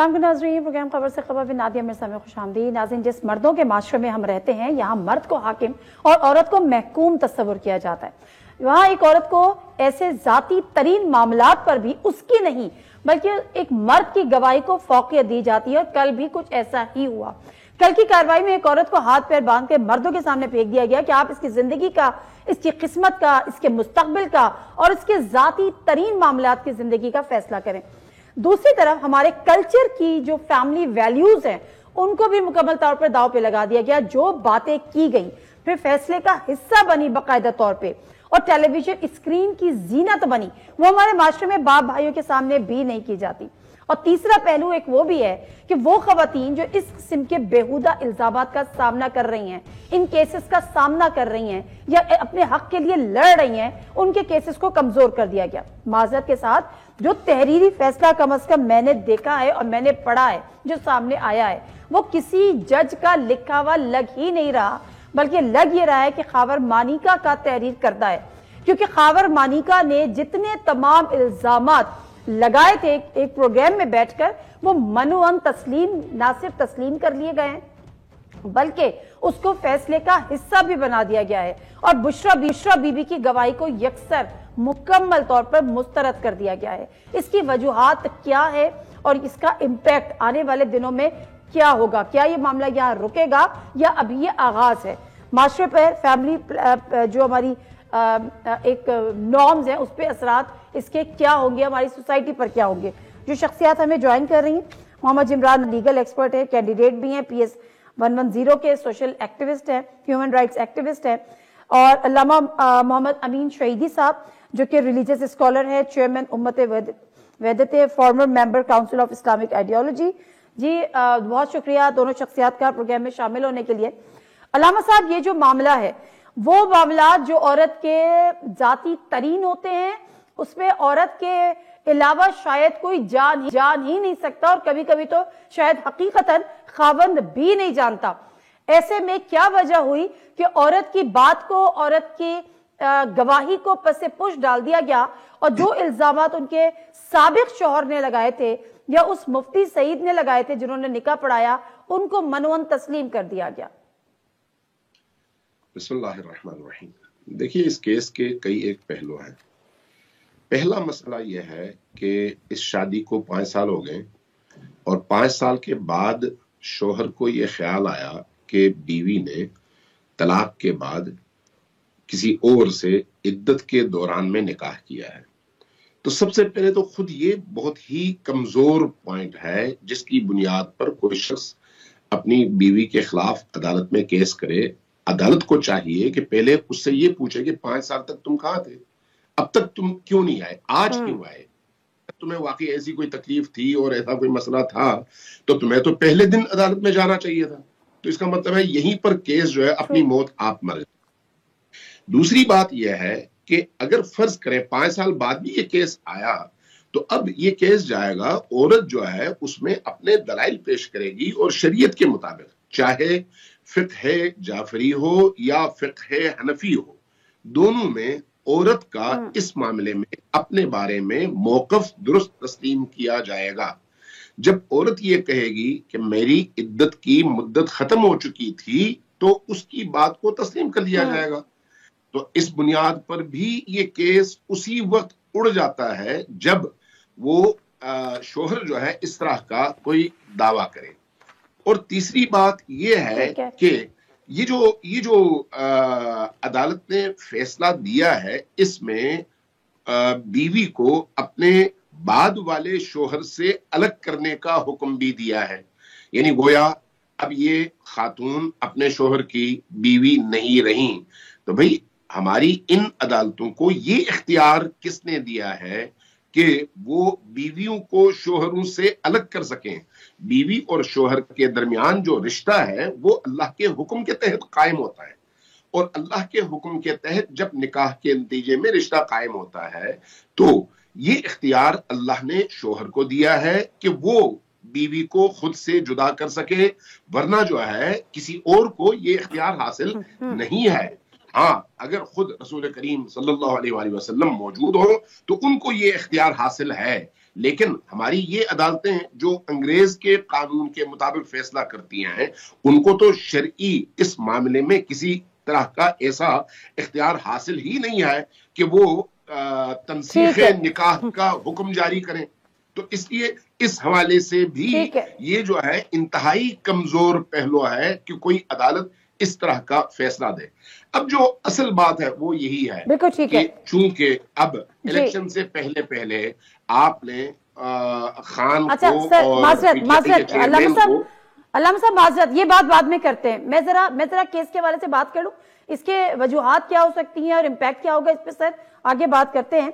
السلام علیکم ناظرین، پروگرام خبر سے خبر میں نادیہ مرزا میں خوش آمدید۔ ناظرین، جس مردوں کے معاشرے میں ہم رہتے ہیں یہاں مرد کو حاکم اور عورت کو محکوم تصور کیا جاتا ہے۔ وہاں ایک عورت کو ایسے ذاتی ترین معاملات پر بھی اس کی نہیں بلکہ ایک مرد کی گواہی کو فوقیت دی جاتی ہے، اور کل بھی کچھ ایسا ہی ہوا۔ کل کی کارروائی میں ایک عورت کو ہاتھ پیر باندھ کے مردوں کے سامنے پھینک دیا گیا کہ آپ اس کی زندگی کا، اس کی قسمت کا، اس کے مستقبل کا اور اس کے ذاتی ترین معاملات کی زندگی کا فیصلہ کریں۔ دوسری طرف ہمارے کلچر کی جو فیملی ویلیوز ہیں ان کو بھی مکمل طور پر داؤ پہ لگا دیا گیا۔ جو باتیں کی گئی پھر فیصلے کا حصہ بنی باقاعدہ طور پہ اور ٹیلی ویژن اسکرین کی زینت بنی، وہ ہمارے معاشرے میں باپ بھائیوں کے سامنے بھی نہیں کی جاتی۔ اور تیسرا پہلو ایک وہ بھی ہے کہ وہ خواتین جو اس قسم کے بیہودہ الزامات کا سامنا کر رہی ہیں، ان کیسز کا سامنا کر رہی ہیں یا اپنے حق کے لیے لڑ رہی ہیں، ان کے کیسز کو کمزور کر دیا گیا۔ معذرت کے ساتھ جو تحریری فیصلہ کم از کم میں نے دیکھا ہے اور میں نے پڑھا ہے، جو سامنے آیا ہے، وہ کسی جج کا لکھا ہوا لگ ہی نہیں رہا، بلکہ لگ یہ رہا ہے کہ خاور مانیکا کا تحریر کردہ ہے، کیونکہ خاور مانیکا نے جتنے تمام الزامات لگائے تھے ایک پروگرام میں بیٹھ کر، وہ منوعاً تسلیم، نہ صرف تسلیم کر لیے گئے ہیں بلکہ اس کو فیصلے کا حصہ بھی بنا دیا گیا ہے، اور بشرا بی بی کی گواہی کو یکسر مکمل طور پر مسترد کر دیا گیا ہے۔ اس کی وجوہات کیا ہے اور اس کا امپیکٹ آنے والے دنوں میں کیا ہوگا؟ کیا یہ معاملہ یہاں رکے گا یا ابھی یہ آغاز ہے؟ معاشرے پر فیملی جو ہماری ایک نارمز ہیں اس پہ اثرات اس کے کیا ہوں گے، ہماری سوسائٹی پر کیا ہوں گے؟ جو شخصیات ہمیں جوائن کر رہی ہیں، محمد عمران لیگل ایکسپرٹ ہے، کینڈیڈیٹ بھی ہیں PS 110 کے، سوشل ایکٹیوسٹ ہیں، ہیومن رائٹس ایکٹیوسٹ ہیں، اور علامہ محمد امین شہیدی صاحب جو کہ ریلیجیس اسکالر ہے، chairman Ummat Wahdat, former member council of Islamic ideology. جی بہت شکریہ دونوں شخصیات کا پروگرام میں شامل ہونے کے لیے۔ علامہ صاحب، یہ جو معاملہ ہے وہ معاملات جو عورت کے ذاتی ترین ہوتے ہیں، اس میں عورت کے علاوہ شاید کوئی جان ہی نہیں سکتا، اور کبھی کبھی تو شاید حقیقتاً خاوند بھی نہیں جانتا۔ ایسے میں کیا وجہ ہوئی کہ عورت کی بات کو، عورت کی گواہی کو پس پش ڈال دیا گیا، اور جو الزامات ان کے سابق شوہر نے لگائے تھے یا اس مفتی سعید نے لگائے تھے جنہوں نے نکاح پڑھایا، ان کو منوعاً تسلیم کر دیا گیا؟ بسم اللہ الرحمن الرحیم۔ دیکھیے، اس کیس کے کئی ایک پہلو ہیں۔ پہلا مسئلہ یہ ہے کہ اس شادی کو 5 سال ہو گئے، اور 5 سال کے بعد شوہر کو یہ خیال آیا کہ بیوی نے طلاق کے بعد کسی اور سے عدت کے دوران میں نکاح کیا ہے۔ تو سب سے پہلے تو خود یہ بہت ہی کمزور پوائنٹ ہے جس کی بنیاد پر کوئی شخص اپنی بیوی کے خلاف عدالت میں کیس کرے۔ عدالت کو چاہیے کہ پہلے اس سے یہ پوچھے کہ 5 سال تک تم کہاں تھے، اب تک تم کیوں نہیں آئے، آج کیوں آئے؟ تمہیں واقعی ایسی کوئی تکلیف تھی اور ایسا کوئی مسئلہ تھا تو تمہیں تو پہلے دن عدالت میں جانا چاہیے تھا۔ تو اس کا مطلب ہے یہیں پر کیس جو ہے اپنی موت آپ مر جائے۔ دوسری بات یہ ہے کہ اگر فرض کریں 5 سال بعد بھی یہ کیس آیا تو اب یہ کیس جائے گا، عورت جو ہے اس میں اپنے دلائل پیش کرے گی، اور شریعت کے مطابق چاہے فقہ جعفری ہو یا فقہ حنفی ہو، دونوں میں عورت کا اس معاملے میں اپنے بارے میں موقف درست تسلیم کیا جائے گا۔ جب عورت یہ کہے گی کہ میری عدت کی مدت ختم ہو چکی تھی تو اس کی بات کو تسلیم کر لیا جائے گا۔ تو اس بنیاد پر بھی یہ کیس اسی وقت اڑ جاتا ہے جب وہ شوہر جو ہے اس طرح کا کوئی دعویٰ کرے۔ اور تیسری بات یہ ہے کہ یہ جو عدالت نے فیصلہ دیا ہے، اس میں بیوی کو اپنے بعد والے شوہر سے الگ کرنے کا حکم بھی دیا ہے، یعنی گویا اب یہ خاتون اپنے شوہر کی بیوی نہیں رہیں۔ تو بھئی ہماری ان عدالتوں کو یہ اختیار کس نے دیا ہے کہ وہ بیویوں کو شوہروں سے الگ کر سکیں؟ بیوی اور شوہر کے درمیان جو رشتہ ہے وہ اللہ کے حکم کے تحت قائم ہوتا ہے، اور اللہ کے حکم کے تحت جب نکاح کے نتیجے میں رشتہ قائم ہوتا ہے تو یہ اختیار اللہ نے شوہر کو دیا ہے کہ وہ بیوی کو خود سے جدا کر سکے، ورنہ جو ہے کسی اور کو یہ اختیار حاصل نہیں ہے۔ ہاں، اگر خود رسول کریم صلی اللہ علیہ وآلہ وسلم موجود ہوں تو ان کو یہ اختیار حاصل ہے لیکن ہماری یہ عدالتیں جو انگریز کے قانون کے مطابق فیصلہ کرتی ہیں ان کو تو شرعی اس معاملے میں کسی طرح کا ایسا اختیار حاصل ہی نہیں ہے کہ وہ تنسیخ نکاح کا حکم جاری کریں. تو اس لیے اس حوالے سے بھی یہ جو ہے انتہائی کمزور پہلو ہے کہ کوئی عدالت اس طرح کا فیصلہ دے. اب جو اصل بات ہے وہ یہی ہے کہ چونکہ اب الیکشن سے پہلے آپ نے خان کو علامہ صاحب معذرت، یہ بات بعد میں کرتے ہیں. میں ذرا کیس کے حوالے سے بات کر لوں، اس کے وجوہات کیا ہو سکتی ہیں اور امپیکٹ کیا ہوگا اس پہ سر آگے بات کرتے ہیں.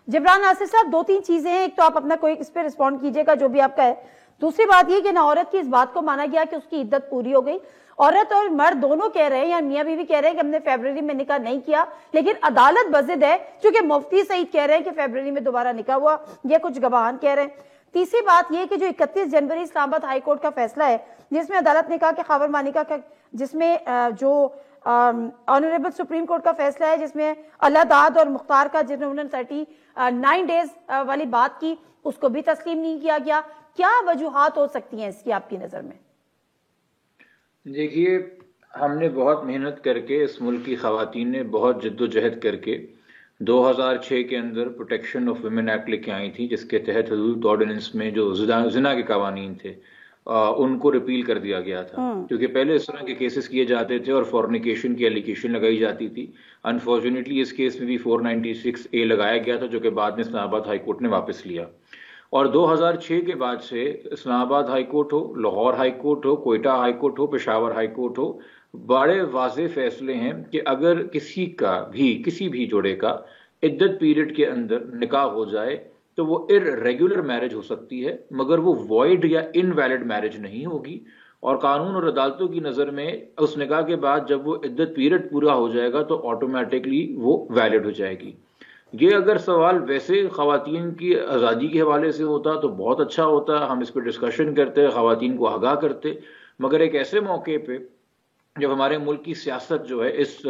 جبران ناصر صاحب، 2-3 چیزیں ہیں. ایک تو آپ اپنا کوئی اس پہ رسپونڈ کیجئے گا جو بھی آپ کا ہے. دوسری بات یہ کہ نہ عورت کی اس بات کو مانا گیا کہ اس کی عدت پوری ہو گئی. عورت اور مرد دونوں کہہ رہے ہیں، یا میاں بیوی کہہ رہے ہیں کہ ہم نے فیبرری میں نکاح نہیں کیا، لیکن عدالت بضد ہے چونکہ مفتی سعید کہہ رہے ہیں کہ فیبرری میں دوبارہ نکاح ہوا، یہ کچھ گواہان کہہ رہے ہیں. تیسری بات یہ کہ جو 31 جنوری اسلام آباد ہائی کورٹ کا فیصلہ ہے جس میں عدالت نے کہا کہ خاور مانیکا کا، جس میں جو آنریبل سپریم کورٹ کا فیصلہ ہے جس میں اللہ داد اور مختار کا جنہوں نے 39 ڈیز والی بات کی اس کو بھی تسلیم نہیں کیا گیا. کیا وجوہات ہو سکتی ہیں اس کی آپ کی نظر میں؟ دیکھیے، ہم نے بہت محنت کر کے، اس ملک کی خواتین نے بہت جد و جہد کر کے 2006 کے اندر پروٹیکشن آف ویمن ایکٹ لے کے آئی تھی، جس کے تحت حدود آرڈیننس میں جو زنا کے قوانین تھے ان کو ریپیل کر دیا گیا تھا. کیونکہ پہلے اس طرح کے کیسز کیے جاتے تھے اور فورنیکیشن کی ایلیگیشن لگائی جاتی تھی. انفارچونیٹلی اس کیس میں بھی 496A لگایا گیا تھا جو کہ بعد میں اسلام آباد ہائی کورٹ نے واپس لیا. اور 2006 کے بعد سے اسلام آباد ہائی کورٹ ہو، لاہور ہائی کورٹ ہو، کوئٹہ ہائی کورٹ ہو، پشاور ہائی کورٹ ہو، بڑے واضح فیصلے ہیں کہ اگر کسی بھی جوڑے کا عدت پیریڈ کے اندر نکاح ہو جائے تو وہ ارریگولر میرج ہو سکتی ہے، مگر وہ وائڈ یا انویلڈ میرج نہیں ہوگی. اور قانون اور عدالتوں کی نظر میں اس نکاح کے بعد جب وہ عدت پیریڈ پورا ہو جائے گا تو آٹومیٹکلی وہ ویلڈ ہو جائے گی. یہ اگر سوال ویسے خواتین کی آزادی کے حوالے سے ہوتا تو بہت اچھا ہوتا، ہم اس پہ ڈسکشن کرتے، خواتین کو آگاہ کرتے. مگر ایک ایسے موقع پہ جب ہمارے ملک کی سیاست جو ہے اس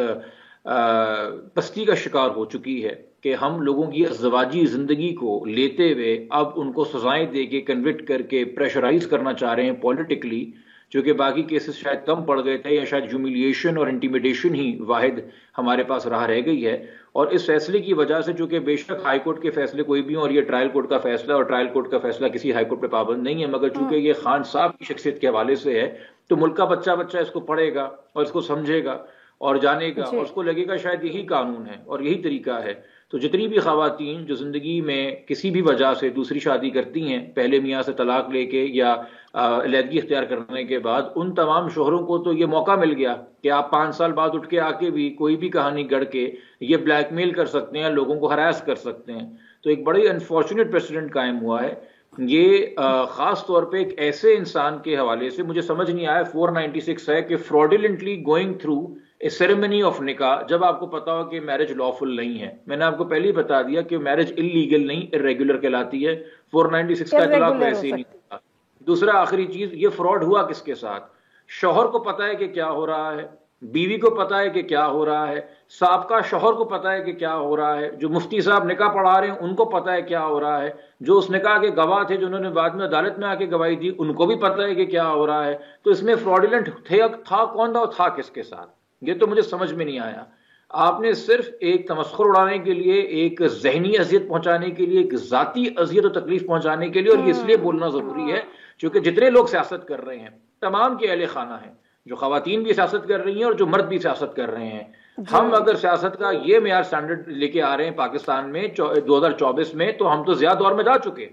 پستی کا شکار ہو چکی ہے کہ ہم لوگوں کی ازدواجی زندگی کو لیتے ہوئے اب ان کو سزائیں دے کے کنوکٹ کر کے پریشرائز کرنا چاہ رہے ہیں پولیٹیکلی، چونکہ باقی کیسز شاید کم پڑ گئے تھے یا شاید ہیومیلیشن اور انٹیمیڈیشن ہی واحد ہمارے پاس راہ رہ گئی ہے. اور اس فیصلے کی وجہ سے چونکہ بے شک ہائی کورٹ کے فیصلے کوئی بھی ہوں اور یہ ٹرائل کورٹ کا فیصلہ، اور ٹرائل کورٹ کا فیصلہ کسی ہائی کورٹ پہ پابند نہیں ہے، مگر چونکہ یہ خان صاحب کی شخصیت کے حوالے سے ہے تو ملک کا بچہ اس کو پڑھے گا اور اس کو سمجھے گا اور جانے گا اور اس کو لگے گا شاید یہی قانون ہے اور یہی طریقہ ہے. تو جتنی بھی خواتین جو زندگی میں کسی بھی وجہ سے دوسری شادی کرتی ہیں، پہلے میاں سے طلاق لے کے یا علیحدگی اختیار کرنے کے بعد، ان تمام شوہروں کو تو یہ موقع مل گیا کہ آپ 5 سال بعد اٹھ کے آ کے بھی کوئی بھی کہانی گڑھ کے یہ بلیک میل کر سکتے ہیں، لوگوں کو ہراس کر سکتے ہیں. تو ایک بڑی انفارچونیٹ پریسیڈنٹ قائم ہوا ہے. یہ خاص طور پہ ایک ایسے انسان کے حوالے سے مجھے سمجھ نہیں آیا 496 ہے کہ fraudulently going through a ceremony of nikah, جب آپ کو پتا ہو کہ میرج لافل نہیں ہے. میں نے آپ کو پہلے ہی بتا دیا کہ میرج انلیگل نہیں، ارریگولر کہلاتی ہے. 496 کا اطلاق ویسے ہی نہیں تھا. دوسرا آخری چیز، یہ فراڈ ہوا کس کے ساتھ؟ شوہر کو پتا ہے کہ کیا ہو رہا ہے، بیوی کو پتا ہے کہ کیا ہو رہا ہے، سابقہ شوہر کو پتا ہے کہ کیا ہو رہا ہے، جو مفتی صاحب نکاح پڑھا رہے ہیں ان کو پتا ہے کیا ہو رہا ہے، جو اس نکاح کے گواہ تھے جنہوں نے بعد میں عدالت میں آ کے گواہی دی ان کو بھی پتا ہے کہ کیا ہو رہا ہے. تو اس میں فراڈیلنٹ تھا کون تھا اور تھا کس کے ساتھ، یہ تو مجھے سمجھ میں نہیں آیا. آپ نے صرف ایک تمسخر اڑانے کے لیے، ایک ذہنی اذیت پہنچانے کے لیے، ایک ذاتی اذیت و تکلیف پہنچانے کے لیے، اور یہ اس لیے بولنا ضروری ہے کیونکہ جتنے لوگ سیاست کر رہے ہیں تمام کے اہل خانہ ہیں، جو خواتین بھی سیاست کر رہی ہیں اور جو مرد بھی سیاست کر رہے ہیں. ہم اگر سیاست کا یہ معیار سٹینڈرڈ لے کے آ رہے ہیں پاکستان میں 2024 میں، تو ہم تو زیادہ دور میں جا چکے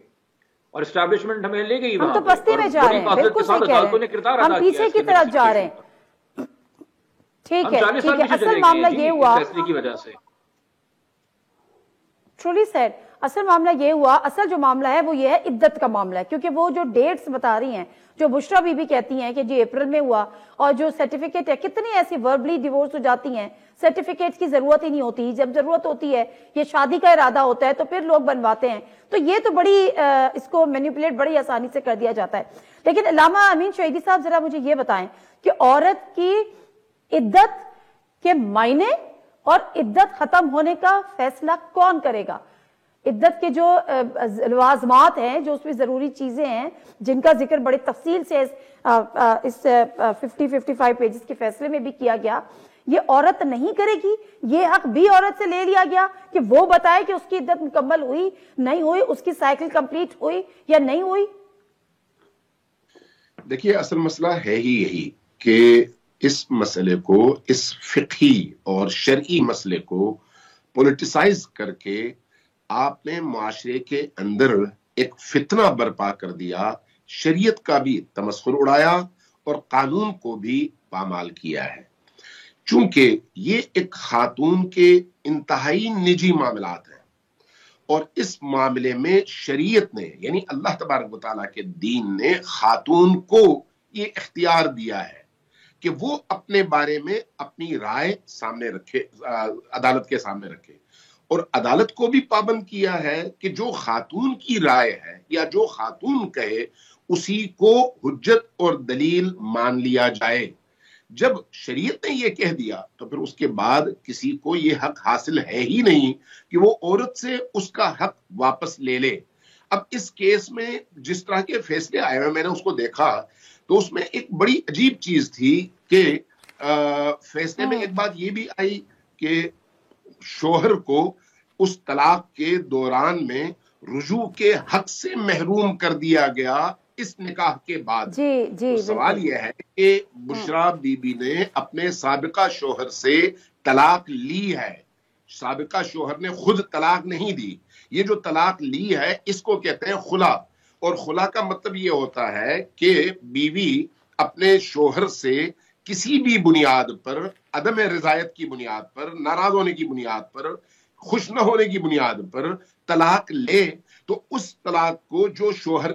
اور اسٹیبلشمنٹ ہمیں لے گئی، ہم تو پستی میں جا رہے ہیں. بالکل صحیح کہہ رہے ہیں، ہم پیچھے کی طرف جا رہے ہیں. ٹھیک ہے، اصل معاملہ یہ ہوا فیصلے کی وجہ سے. ٹرولی سیڈ، اصل معاملہ یہ ہوا، اصل جو معاملہ ہے وہ یہ ہے عدت کا معاملہ ہے، کیونکہ وہ جو ڈیٹس بتا رہی ہیں، جو بشرا بی بی کہتی ہیں کہ جی اپریل میں ہوا، اور جو سرٹیفکیٹ ہے، کتنی ایسی وربلی ڈیورس ہو جاتی ہیں، سرٹیفکیٹ کی ضرورت ہی نہیں ہوتی، جب ضرورت ہوتی ہے یہ شادی کا ارادہ ہوتا ہے تو پھر لوگ بنواتے ہیں. تو یہ تو بڑی اس کو مینیپولیٹ بڑی آسانی سے کر دیا جاتا ہے. لیکن علامہ امین شہیدی صاحب ذرا مجھے یہ بتائیں کہ عورت کی عدت کے معنی اور عدت ختم ہونے کا فیصلہ کون کرے گا؟ عدت کے جو لوازمات ہیں، جو اس میں ضروری چیزیں ہیں جن کا ذکر بڑے تفصیل سے اس 55 پیجز کے فیصلے میں بھی کیا گیا، یہ عورت نہیں کرے گی، یہ حق بھی عورت سے لے لیا گیا کہ وہ بتائے کہ اس کی عدت مکمل ہوئی نہیں ہوئی، اس کی سائیکل کمپلیٹ ہوئی یا نہیں ہوئی۔ دیکھیے اصل مسئلہ ہے ہی یہی کہ اس مسئلے کو، اس فقہی اور شرعی مسئلے کو پولیٹیسائز کر کے آپ نے معاشرے کے اندر ایک فتنہ برپا کر دیا، شریعت کا بھی تمسخر اڑایا اور قانون کو بھی پامال کیا ہے۔ چونکہ یہ ایک خاتون کے انتہائی نجی معاملات ہیں، اور اس معاملے میں شریعت نے، یعنی اللہ تبارک و تعالیٰ کے دین نے خاتون کو یہ اختیار دیا ہے کہ وہ اپنے بارے میں اپنی رائے سامنے رکھے، عدالت کے سامنے رکھے، اور عدالت کو بھی پابند کیا ہے کہ جو خاتون کی رائے ہے یا جو خاتون کہے اسی کو حجت اور دلیل مان لیا جائے۔ جب شریعت نے یہ کہہ دیا تو پھر اس کے بعد کسی کو یہ حق حاصل ہے ہی نہیں کہ وہ عورت سے اس کا حق واپس لے لے۔ اب اس کیس میں جس طرح کے فیصلے آئے ہوئے، میں نے اس کو دیکھا تو اس میں ایک بڑی عجیب چیز تھی کہ فیصلے میں ایک بات یہ بھی آئی کہ شوہر کو اس طلاق کے دوران میں رجوع کے حق سے محروم کر دیا گیا اس نکاح کے بعد۔ تو سوال یہ ہے کہ بشرا بی بی نے اپنے سابقہ شوہر سے طلاق لی ہے، سابقہ شوہر نے خود طلاق نہیں دی، یہ جو طلاق لی ہے اس کو کہتے ہیں خلا، اور خلا کا مطلب یہ ہوتا ہے کہ بیوی اپنے شوہر سے کسی بھی بنیاد پر، عدم رضایت کی بنیاد پر، ناراض ہونے کی بنیاد پر، خوش نہ ہونے کی بنیاد پر طلاق لے تو اس طلاق کو جو شوہر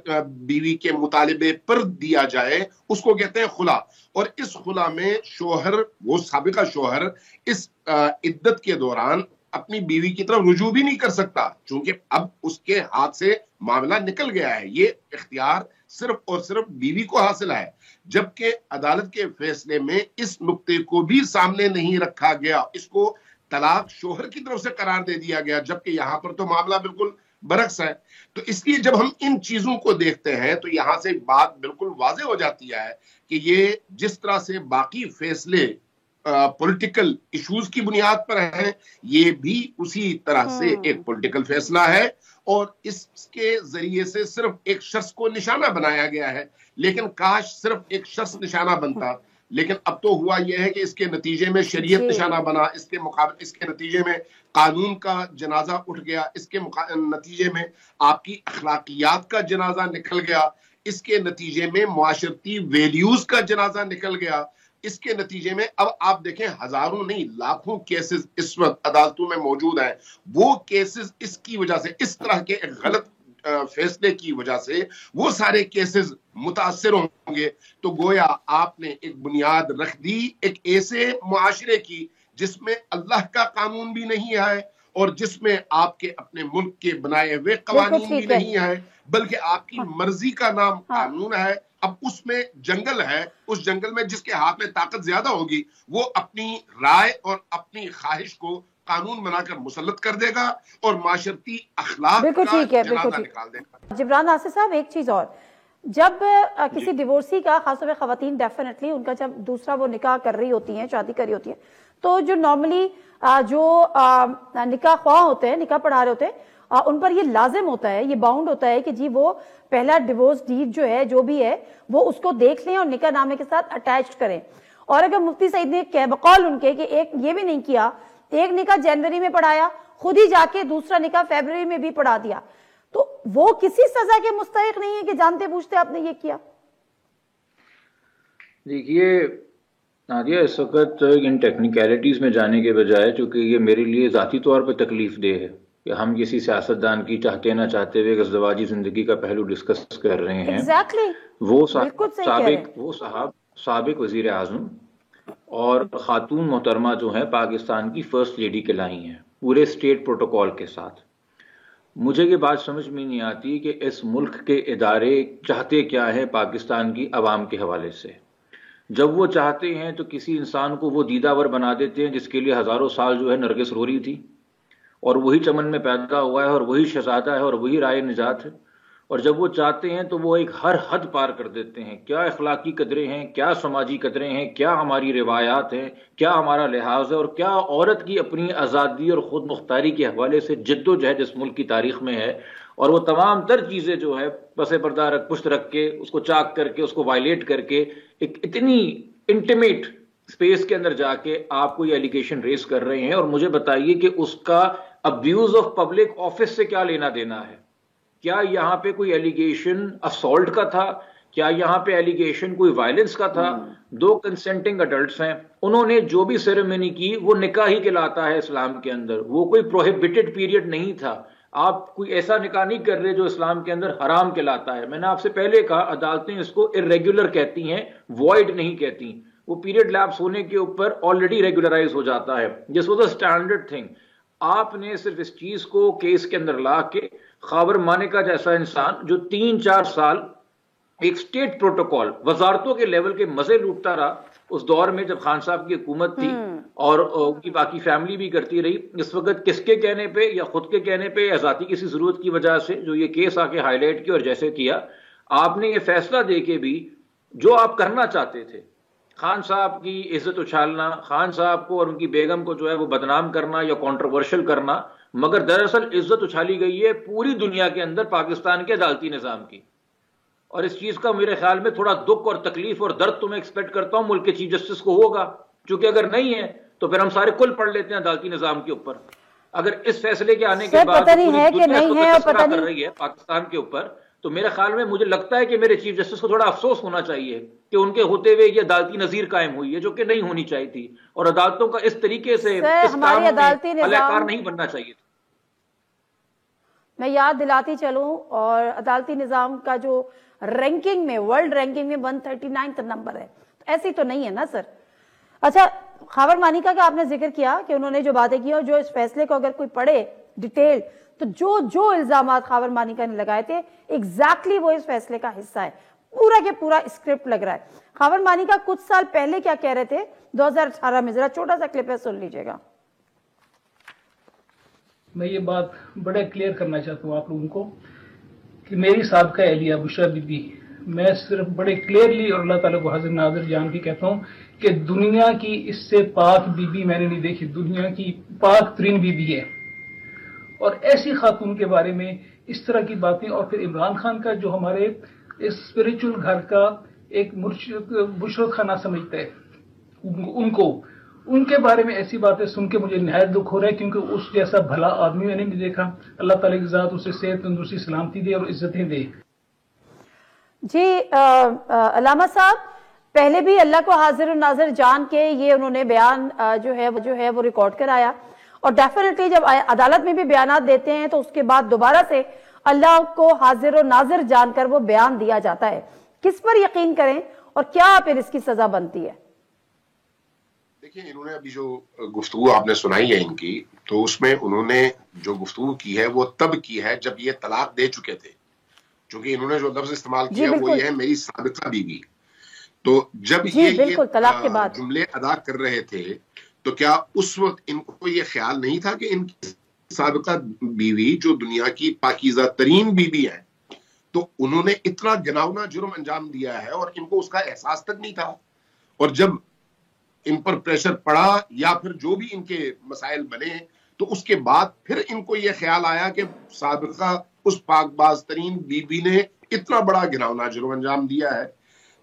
بیوی کے مطالبے پر دیا جائے اس کو کہتے ہیں خلا۔ اور اس خلا میں شوہر، وہ سابقہ شوہر، اس عدت کے دوران اپنی بیوی کی طرف رجوع بھی نہیں کر سکتا، چونکہ اب اس کے ہاتھ سے معاملہ نکل گیا ہے، یہ اختیار صرف اور صرف بیوی کو حاصل ہے، جبکہ عدالت کے فیصلے میں اس نقطے کو بھی سامنے نہیں رکھا گیا، اس کو طلاق شوہر کی طرف سے قرار دے دیا گیا، جبکہ یہاں پر تو معاملہ بالکل برعکس ہے۔ تو اس لیے جب ہم ان چیزوں کو دیکھتے ہیں تو یہاں سے بات بالکل واضح ہو جاتی ہے کہ یہ جس طرح سے باقی فیصلے پولیٹیکل ایشوز کی بنیاد پر ہیں، یہ بھی اسی طرح سے ایک پولیٹیکل فیصلہ ہے، اور اس کے ذریعے سے صرف ایک شخص کو نشانہ بنایا گیا ہے، لیکن کاش صرف ایک شخص نشانہ بنتا، لیکن اب تو ہوا یہ ہے کہ اس کے نتیجے میں شریعت نشانہ بنا، اس کے نتیجے میں قانون کا جنازہ اٹھ گیا، اس کے نتیجے میں آپ کی اخلاقیات کا جنازہ نکل گیا، اس کے نتیجے میں معاشرتی ویلیوز کا جنازہ نکل گیا، اس کے نتیجے میں اب آپ دیکھیں ہزاروں نہیں لاکھوں کیسز اس وقت عدالتوں میں موجود ہیں، وہ کیسز اس کی وجہ سے، اس طرح کے غلط فیصلے کی وجہ سے وہ سارے کیسز متاثر ہوں گے۔ تو گویا آپ نے ایک بنیاد رکھ دی ایک ایسے معاشرے کی جس میں اللہ کا قانون بھی نہیں ہے اور جس میں آپ کے اپنے ملک کے بنائے ہوئے قوانین بھی نہیں ہے، بلکہ آپ کی مرضی کا نام قانون ہے۔ اب اس میں جنگل ہے، اس جنگل میں جس کے ہاتھ میں طاقت زیادہ ہوگی وہ اپنی رائے اور اپنی خواہش کو قانون بنا کر مسلط کر دے گا اور معاشرتی اخلاق کا جنازہ نکال دے گا۔ جبران ناصر صاحب، ایک چیز اور، جب کسی ڈیورسی کا، خاص طور پہ خواتین ڈیفینیٹلی ان کا جب دوسرا وہ نکاح کر رہی ہوتی ہیں، شادی کر رہی ہوتی ہیں، تو جو نارملی جو نکاح خواہ ہوتے ہیں، نکاح پڑھا رہے ہوتے ہیں، ان پر یہ لازم ہوتا ہے، یہ باؤنڈ ہوتا ہے کہ جی وہ پہلا ڈیورس ڈیڈ جو ہے، جو بھی ہے، وہ اس کو دیکھ لیں اور نکاح نامے کے ساتھ اٹیچ کریں۔ اور اگر مفتی سعید نے بقول ان کے کہ ایک یہ بھی نہیں کیا، ایک نکاح جنوری میں پڑھایا، خود ہی جا کے دوسرا نکاح فیبروری میں بھی پڑھا دیا، تو وہ کسی سزا کے مستحق نہیں ہے کہ جانتے بوجھتے آپ نے یہ کیا؟ دیکھیے نادیہ، اس وقت ان ٹیکنیکلٹیز میں جانے کے بجائے، چونکہ یہ میرے لیے ذاتی طور پہ تکلیف دہ ہے کہ ہم کسی سیاستدان کی چاہتے نہ چاہتے ہوئے ازدواجی زندگی کا پہلو ڈسکس کر رہے ہیں۔ وہ سابق وزیر اعظم اور خاتون محترمہ جو ہیں پاکستان کی فرسٹ لیڈی کہلائی ہیں، پورے اسٹیٹ پروٹوکول کے ساتھ۔ مجھے یہ بات سمجھ میں نہیں آتی کہ اس ملک کے ادارے چاہتے کیا ہے پاکستان کی عوام کے حوالے سے۔ جب وہ چاہتے ہیں تو کسی انسان کو وہ دیدہ ور بنا دیتے ہیں جس کے لیے ہزاروں سال جو ہے نرگس رو رہی تھی، اور وہی چمن میں پیدا ہوا ہے اور وہی شہزادہ ہے اور وہی رائے نجات ہے، اور جب وہ چاہتے ہیں تو وہ ایک ہر حد پار کر دیتے ہیں. کیا اخلاقی قدریں ہیں، کیا سماجی قدریں ہیں، کیا ہماری روایات ہیں، کیا ہمارا لحاظ ہے، اور کیا عورت کی اپنی آزادی اور خود مختاری کے حوالے سے جد و جہد اس ملک کی تاریخ میں ہے. اور وہ تمام تر چیزیں جو ہے پس پردہ پشت رکھ کے، اس کو چاک کر کے، اس کو وائلیٹ کر کے، ایک اتنی انٹیمیٹ اسپیس کے اندر جا کے آپ کو یہ ایلیگیشن ریز کر رہے ہیں. اور مجھے بتائیے کہ اس کا ابیوز آف پبلک آفس سے کیا لینا دینا ہے؟ کیا یہاں پہ کوئی ایلیگیشن اسالٹ کا تھا؟ کیا یہاں پہ ایلیگیشن کوئی وائلنس کا تھا؟ دو کنسنٹنگ اڈلٹس ہیں، انہوں نے جو بھی سیریمنی کی وہ نکاح ہی کہلاتا ہے اسلام کے اندر، وہ کوئی پروہیبٹڈ پیریڈ نہیں تھا. آپ کوئی ایسا نکاح نہیں کر رہے جو اسلام کے اندر حرام کہلاتا ہے. میں نے آپ سے پہلے کہا عدالتیں اس کو irregular کہتی ہیں، void نہیں کہتی. وہ پیریڈ لیپس ہونے کے اوپر آلریڈی ریگولرائز ہو جاتا ہے. This was a standard thing. آپ نے صرف اس چیز کو کیس کے اندر لا کے خاور مانیکا جیسا انسان جو 3-4 سال ایک سٹیٹ پروٹوکول وزارتوں کے لیول کے مزے لوٹتا رہا اس دور میں جب خان صاحب کی حکومت تھی اور ان کی باقی فیملی بھی کرتی رہی. اس وقت کس کے کہنے پہ یا خود کے کہنے پہ یا ذاتی کسی ضرورت کی وجہ سے جو یہ کیس آ کے ہائی لائٹ کیا اور جیسے کیا آپ نے یہ فیصلہ دے کے بھی جو آپ کرنا چاہتے تھے، خان صاحب کی عزت اچھالنا، خان صاحب کو اور ان کی بیگم کو جو ہے وہ بدنام کرنا یا کنٹروورشل کرنا، مگر دراصل عزت اچھالی گئی ہے پوری دنیا کے اندر پاکستان کے عدالتی نظام کی. اور اس چیز کا میرے خیال میں تھوڑا دکھ اور تکلیف اور درد تو میں ایکسپیکٹ کرتا ہوں ملک کے چیف جسٹس کو ہوگا، کیونکہ اگر نہیں ہے تو پھر ہم سارے کل پڑھ لیتے ہیں عدالتی نظام کے اوپر. اگر اس فیصلے کے آنے کے بعد پوری دنیا تذکرہ کر رہی ہے پاکستان کے اوپر، تو میرے خیال میں مجھے لگتا ہے کہ میرے چیف جسٹس کو تھوڑا افسوس ہونا چاہیے کہ ان کے ہوتے ہوئے یہ عدالتی نظیر قائم ہوئی ہے جو کہ نہیں ہونی چاہیے تھی، اور عدالتوں کا اس طریقے سے اس کام میں اہلکار نہیں بننا چاہیے تھا. میں یاد دلاتی چلوں، اور عدالتی نظام کا جو رینکنگ میں ورلڈ رینکنگ میں 139 نمبر ہے، ایسی تو نہیں ہے نا سر. اچھا، خاور مانیکا کا آپ نے ذکر کیا کہ انہوں نے جو باتیں کی اور جو اس فیصلے کو اگر کوئی پڑھے ڈیٹیل تو جو الزامات خاور مانیکا نے لگائے تھے ایگزیکٹلی وہ اس فیصلے کا حصہ ہے. پورا کے پورا اسکرپٹ لگ رہا ہے. خاور مانیکا کچھ سال پہلے کیا کہہ رہے تھے 2018 میں؟ ذرا چھوٹا سا کلپ ہے، سن لیجئے گا. میں یہ بات بڑا کلیئر کرنا چاہتا ہوں آپ لوگوں کو کہ میری سابقہ اہلیہ بشرا بی بی، میں صرف بڑے کلیئرلی اور اللہ تعالیٰ کو حاضر ناظر جان کے کہتا ہوں کہ دنیا کی اس سے پاک بی بی میں نے نہیں دیکھی، دنیا کی پاک ترین بی بی ہے. اور ایسی خاتون کے بارے میں اس طرح کی باتیں، اور پھر عمران خان کا جو ہمارے اسپریچول گھر کا ایک بشرت خانہ سمجھتا ہے ان کے بارے میں ایسی باتیں سن کے مجھے نہایت دکھ ہو رہا ہے، کیونکہ اس جیسا بھلا آدمی میں نے نہیں دیکھا. اللہ تعالیٰ کی ذات اسے صحت تندرستی سلامتی دے اور عزتیں دے. جی علامہ صاحب، پہلے بھی اللہ کو حاضر و ناظر جان کے یہ انہوں نے بیان جو ہے وہ ریکارڈ کرایا، اور ڈیفینیٹلی جب عدالت میں بھی بیانات دیتے ہیں تو اس کے بعد دوبارہ سے اللہ کو حاضر و ناظر جان کر وہ بیان دیا جاتا ہے. کس پر یقین کریں اور کیا پھر اس کی سزا بنتی ہے؟ دیکھیں، انہوں نے ابھی جو گفتگو آپ نے سنائی ہے ان کی، تو اس میں انہوں نے جو گفتگو کی ہے وہ تب کی ہے جب یہ طلاق دے چکے تھے. چونکہ انہوں نے جو لفظ استعمال کیا وہ یہ ہے میری سابقہ بیوی. تو جب یہ جملے ادا کر رہے تھے تو کیا اس وقت ان کو یہ خیال نہیں تھا کہ ان کی سابقہ بیوی جو دنیا کی پاکیزہ ترین بیوی ہے، تو انہوں نے اتنا گناؤنا جرم انجام دیا ہے اور ان کو اس کا احساس تک نہیں تھا؟ اور جب ان پر پریشر پڑا یا پھر جو بھی ان کے مسائل بنے تو اس کے بعد پھر ان کو یہ خیال آیا کہ سابقہ اس پاک باز ترین بیوی نے اتنا بڑا گناؤنا جرم انجام دیا ہے.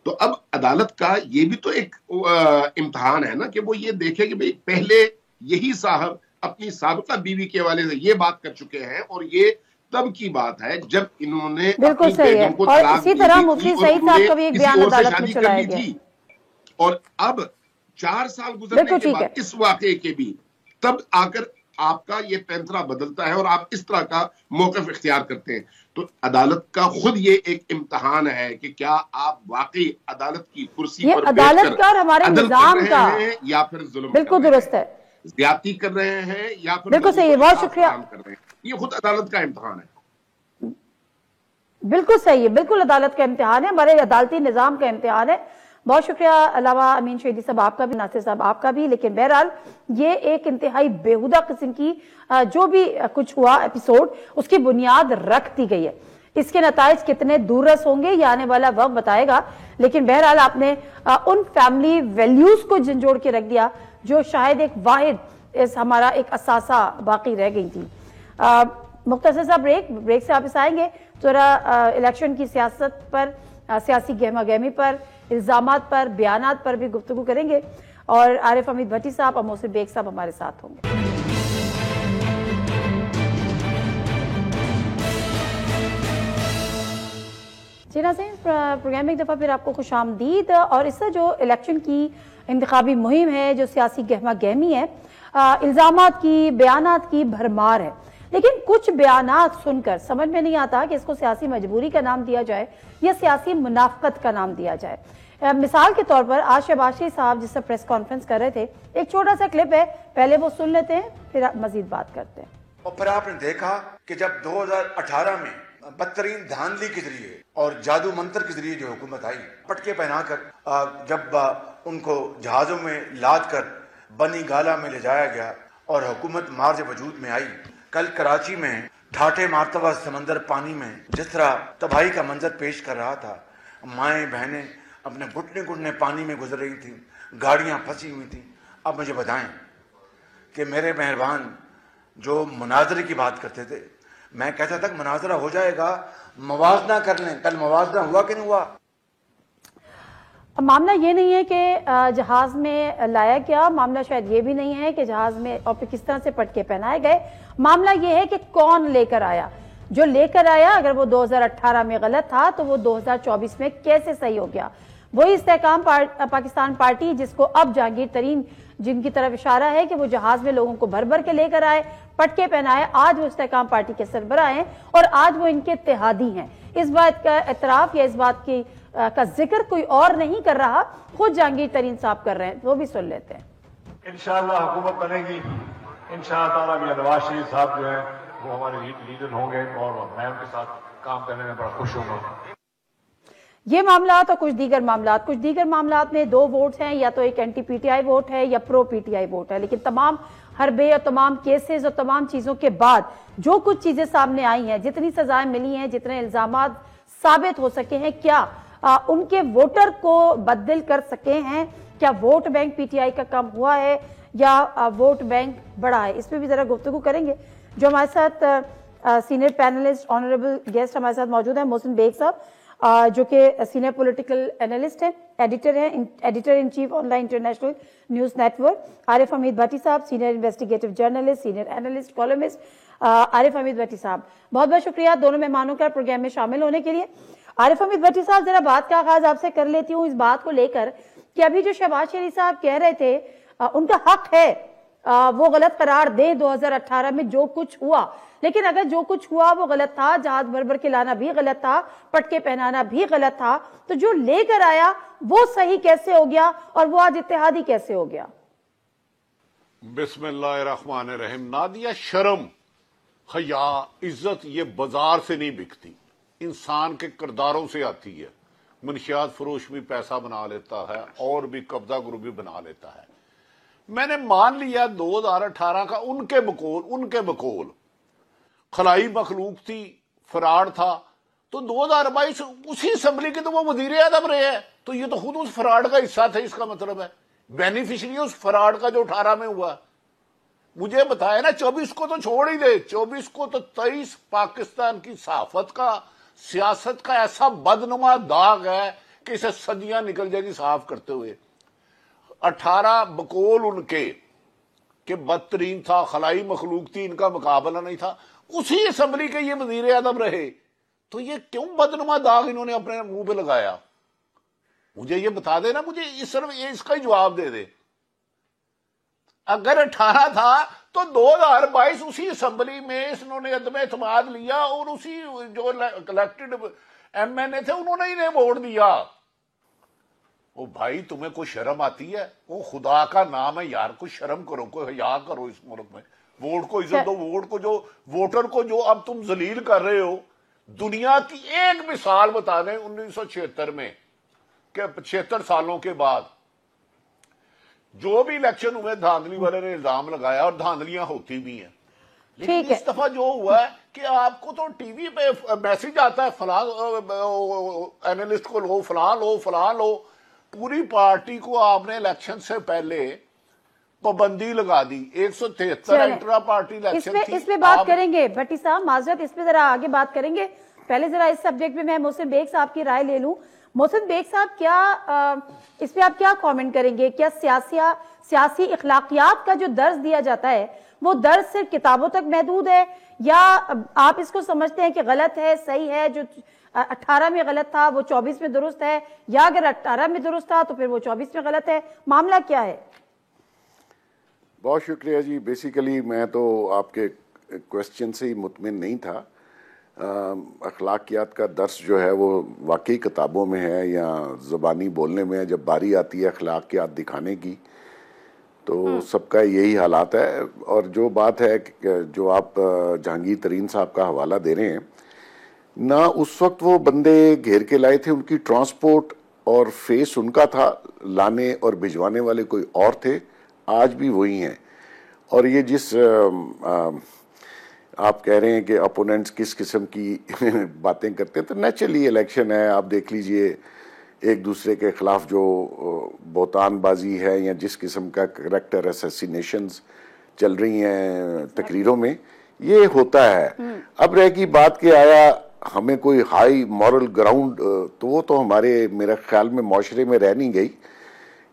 تو اب عدالت کا یہ بھی تو ایک امتحان ہے نا کہ وہ یہ دیکھے کہ بھئی پہلے یہی صاحب اپنی سابقہ بیوی کے حوالے سے یہ بات کر چکے ہیں، اور یہ تب کی بات ہے جب انہوں نے بالکل صحیح ہے. اور اسی طرح مفتی سعید صاحب کا بھی ایک بیان عدالت میں چلایا گیا تھی. اور اب 4 سال گزرنے کے بعد اس واقعے کے بھی تب آ کر آپ کا یہ پینترا بدلتا ہے اور آپ اس طرح کا موقف اختیار کرتے ہیں. تو عدالت کا خود یہ ایک امتحان ہے کہ کیا آپ واقعی عدالت کی کرسی پر عدالت کا اور ہمارے نظام کا یا پھر ظلم بالکل درست ہے، زیادتی کر رہے ہیں یا پھر بالکل صحیح ہے. بہت شکریہ. یہ خود عدالت کا امتحان ہے. بالکل صحیح ہے، بالکل عدالت کا امتحان ہے، ہمارے عدالتی نظام کا امتحان ہے. بہت شکریہ علامہ امین شہیدی صاحب آپ کا بھی، ناصر صاحب آپ کا بھی. لیکن بہرحال یہ ایک انتہائی بیہودہ قسم کی جو بھی کچھ ہوا ایپیسوڈ، اس کی بنیاد رکھ دی گئی ہے. اس کے نتائج کتنے دور رس ہوں گے یہ آنے والا وقت بتائے گا. لیکن بہرحال آپ نے ان فیملی ویلیوز کو جھنجھوڑ کے رکھ دیا جو شاید ایک واحد ہمارا ایک اثاثہ باقی رہ گئی تھی. مختصر سا بریک سے واپس آئیں گے. ذرا الیکشن کی سیاست پر، سیاسی گہما گہمی پر، الزامات پر، بیانات پر بھی گفتگو کریں گے، اور عارف حمید بھٹی صاحب اور محسن بیگ صاحب ہمارے ساتھ ہوں گے. جی ناظرین، پروگرام میں ایک دفعہ پھر آپ کو خوش آمدید. اور اس سے جو الیکشن کی انتخابی مہم ہے، جو سیاسی گہما گہمی ہے، الزامات کی، بیانات کی بھرمار ہے. لیکن کچھ بیانات سن کر سمجھ میں نہیں آتا کہ اس کو سیاسی مجبوری کا نام دیا جائے یا سیاسی منافقت کا نام دیا جائے. مثال کے طور پر آج شہباز شریف صاحب جس سے پریس کانفرنس کر رہے تھے، ایک چھوٹا سا کلپ ہے، پہلے وہ سن لیتے ہیں پھر مزید بات کرتے ہیں. اور پھر آپ نے دیکھا کہ جب 2018 میں بدترین دھاندلی کے ذریعے اور جادو منتر کے ذریعے جو حکومت آئی، پٹکے پہنا کر جب ان کو جہازوں میں لاد کر بنی گالا میں لے جایا گیا اور حکومت مارج وجود میں آئی. کل کراچی میں ٹھاٹھے مارتبہ سمندر پانی میں جس طرح تباہی کا منظر پیش کر رہا تھا، مائیں بہنیں اپنے گھٹنے گھٹنے پانی میں گزر رہی تھیں، گاڑیاں پھنسی ہوئی تھیں. اب مجھے بتائیں کہ میرے مہربان جو مناظرے کی بات کرتے تھے، میں کہتا تھا کہ مناظرہ ہو جائے گا، موازنہ کر لیں. کل موازنہ ہوا کہ نہیں ہوا؟ معاملہ یہ نہیں ہے کہ جہاز میں لایا کیا، معاملہ شاید یہ بھی نہیں ہے کہ جہاز میں اور پھر کس طرح سے پٹکے پہنائے گئے. معاملہ یہ ہے کہ کون لے کر آیا. جو لے کر آیا اگر وہ 2018 میں غلط تھا تو وہ 2024 میں کیسے صحیح ہو گیا. وہی استحکام پاکستان پارٹی جس کو اب جہانگیر ترین جن کی طرف اشارہ ہے کہ وہ جہاز میں لوگوں کو بھر بھر کے لے کر آئے، پٹکے پہنائے، آج وہ استحکام پارٹی کے سربراہ ہیں اور آج وہ ان کے اتحادی ہیں. اس بات کا اعتراف یا اس بات کا ذکر کوئی اور نہیں کر رہا، خود جہانگیر ترین صاحب کر رہے ہیں. وہ بھی سن لیتے ہیں. انشاءاللہ حکومت بنے گی، انشاءاللہ تعالیٰ میاں نواز شریف صاحب جو ہیں وہ ہمارے لیڈر ہوں گے اور میں ان کے ساتھ کام کرنے میں بڑا خوش ہوں گا. یہ معاملات اور کچھ دیگر معاملات میں دو ووٹس ہیں، یا تو ایک اینٹی پی ٹی آئی ووٹ ہے یا پرو پی ٹی آئی ووٹ ہے. لیکن تمام حربے اور تمام کیسز اور تمام چیزوں کے بعد جو کچھ چیزیں سامنے آئی ہیں، جتنی سزائیں ملی ہیں، جتنے الزامات ثابت ہو سکے ہیں، کیا ان کے ووٹر کو بدل کر سکے ہیں؟ کیا ووٹ بینک پی ٹی آئی کا کم ہوا ہے یا ووٹ بینک بڑا ہے؟ اس پہ بھی ذرا گفتگو کریں گے. جو ہمارے ساتھ سینئر پینلسٹ آنریبل گیسٹ ہمارے ساتھ موجود ہیں، محسن بیگ صاحب جو کہ سینئر پولیٹیکل اینالسٹ ہیں، editor in chief online international news network. Arif Hamid Bhatti sahab senior investigative journalist, senior analyst, columnist. Arif Hamid Bhatti sahab بہت بہت شکریہ دونوں مہمانوں کا پروگرام میں شامل ہونے کے لیے. عارف حمید بھٹی صاحب ذرا بات کا آغاز آپ سے کر لیتی ہوں اس بات کو لے کر کہ ابھی جو شہباز شریف صاحب کہہ رہے تھے ان کا حق ہے وہ غلط قرار دیں 2018 میں جو کچھ ہوا، لیکن اگر جو کچھ ہوا وہ غلط تھا، جہاز بھر بھر کے لانا بھی غلط تھا، پٹکے پہنانا بھی غلط تھا، تو جو لے کر آیا وہ صحیح کیسے ہو گیا اور وہ آج اتحادی کیسے ہو گیا؟ بسم اللہ الرحمن الرحیم. نادیہ، شرم، حیا، عزت یہ بازار سے نہیں بکتی، انسان کے کرداروں سے آتی ہے. منشیات فروش بھی پیسہ بنا لیتا ہے اور بھی قبضہ گروپ بھی بنا لیتا ہے. میں نے مان لیا 2018 کا ان کے بقول خلائی مخلوق تھی، فراڈ تھا، تو 2022 اسی اسمبلی کے تو وہ وزیر اعظم رہے ہیں، تو یہ تو خود اس فراڈ کا حصہ تھا. اس کا مطلب ہے بینیفیشری اس فراڈ کا جو 18 میں ہوا. مجھے بتایا نا 24 کو تو چھوڑ ہی دے، 24 کو تو 23 پاکستان کی صحافت کا، سیاست کا ایسا بدنما داغ ہے کہ اسے صدیاں نکل جائے گی صاف کرتے ہوئے. 18 بقول ان کے کہ بدترین تھا، خلائی مخلوق تھی، ان کا مقابلہ نہیں تھا، اسی اسمبلی کے یہ وزیر اعظم رہے. تو یہ کیوں بدنما داغ انہوں نے اپنے منہ پہ لگایا؟ مجھے یہ بتا دے نا، مجھے اس کا ہی جواب دے دے. اگر 18 تھا تو 2022 اسی اسمبلی میں انہوں نے عدم اعتماد لیا اور اسی جو الیکٹڈ ایم این اے تھے انہوں نے انہیں ووٹ دیا. وہ بھائی تمہیں کوئی شرم آتی ہے؟ وہ خدا کا نام ہے یار، کوئی شرم کرو، کوئی حیا کرو اس ملک میں. ووٹ کو عزت دو، ووٹ کو جو ووٹر کو جو اب تم ذلیل کر رہے ہو. دنیا کی ایک مثال بتا دیں 1976 میں کہ 76 سالوں کے بعد جو بھی الیکشن ہوئے دھاندلی والے نے الزام لگایا اور دھاندلیاں ہوتی بھی ہیں، لیکن اس دفعہ جو ہوا ہے کہ آپ کو تو ٹی وی پہ میسج آتا ہے فلاں اینالسٹ کو لو، فلاں لو، فلاں لو. پوری پارٹی کو آپ نے الیکشن سے پہلے پابندی لگا دی. 173 انٹرا پارٹی الیکشن تھی. اس پہ بات کریں گے بھٹی صاحب، معذرت اس پہ ذرا آگے بات کریں گے. پہلے ذرا اس سبجیکٹ پہ میں محسن بیگ صاحب کی رائے لے لوں. محسن بیگ صاحب کیا اس پہ آپ کیا کامنٹ کریں گے؟ کیا سیاسی اخلاقیات کا جو درس دیا جاتا ہے وہ درس صرف کتابوں تک محدود ہے، یا آپ اس کو سمجھتے ہیں کہ غلط ہے، صحیح ہے، جو 18 میں غلط تھا وہ 24 میں درست ہے، یا اگر 18 میں درست تھا تو پھر وہ 24 میں غلط ہے؟ معاملہ کیا ہے؟ بہت شکریہ جی. بیسیکلی میں تو آپ کے کویسچن سے ہی مطمئن نہیں تھا. اخلاقیات کا درس جو ہے وہ واقعی کتابوں میں ہے یا زبانی بولنے میں ہے. جب باری آتی ہے اخلاقیات دکھانے کی تو سب کا یہی حالات ہے. اور جو بات ہے جو آپ جہانگیر ترین صاحب کا حوالہ دے رہے ہیں، نہ اس وقت وہ بندے گھیر کے لائے تھے، ان کی ٹرانسپورٹ اور فیس ان کا تھا، لانے اور بھجوانے والے کوئی اور تھے، آج بھی وہی ہیں. اور یہ جس آپ کہہ رہے ہیں کہ اپوننٹس کس قسم کی باتیں کرتے ہیں، تو نیچرلی الیکشن ہے. آپ دیکھ لیجئے ایک دوسرے کے خلاف جو بہتان بازی ہے یا جس قسم کا کریکٹر اسیسینیشنز چل رہی ہیں تقریروں میں، یہ ہوتا ہے. اب رہ کی بات کہ آیا ہمیں کوئی ہائی مورل گراؤنڈ، تو وہ تو ہمارے میرے خیال میں معاشرے میں رہ نہیں گئی